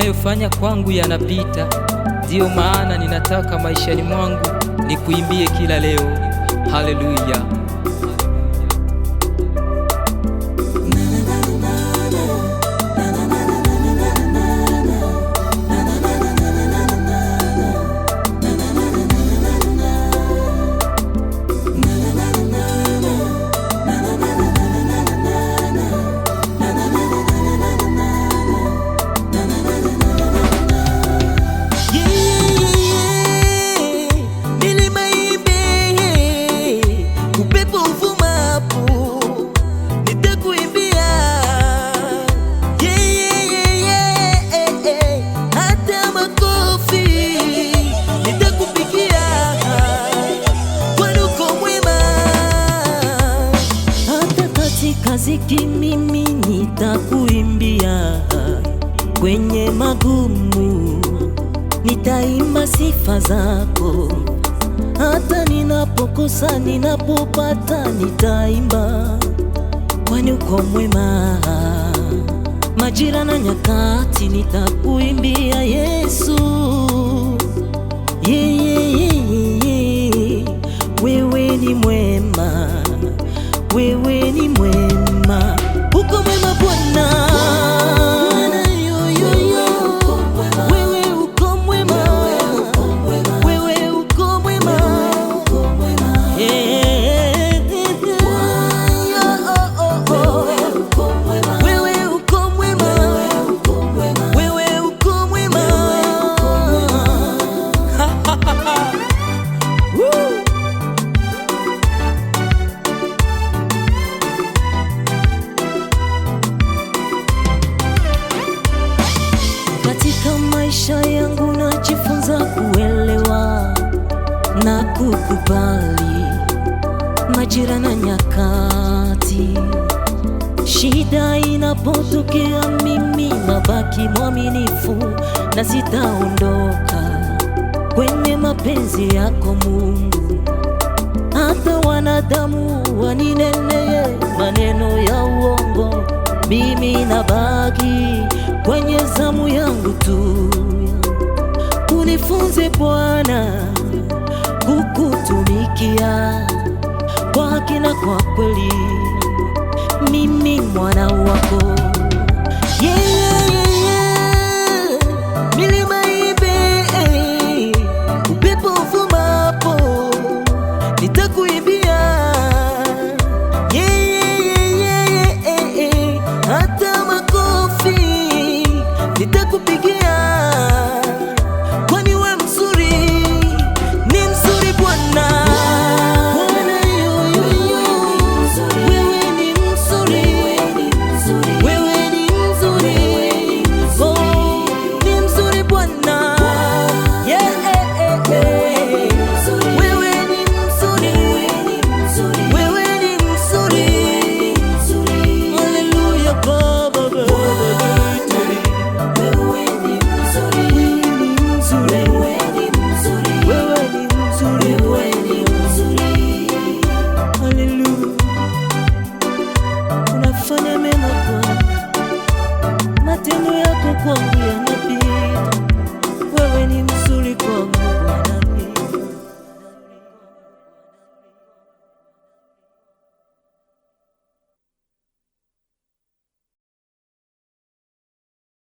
unayofanya kwangu yanapita. Ndiyo maana ninataka maishani mwangu nikuimbie kila leo. Haleluya. Ziki mimi nitakuimbia, kwenye magumu nitaimba sifa zako, hata ninapokosa ninapopata nitaimba, kwani uko mwema. Majira na nyakati nitakuimbia Yesu, wewe ni mwema, wewe ni mwema, uko mwema Bwana. Wewe uko mwema, wewe uko mwema, wewe uko mwema, wewe uko mwema. Katika maisha yangu najifunza kuelewa na kukubali majira na nyakati. Shida inapotokea mimi nabaki mwaminifu na sitaondoka kwenye mapenzi yako Mungu. Hata wanadamu wanineneye maneno ya uongo, mimi nabaki kwenye zamu yangu tu. Unifunze Bwana kukutumikia kwa haki na kwa kweli, mimi mwana wako. Milima ibe, upepo uvumapo nitakuimbia, hata makofi nitakupigia.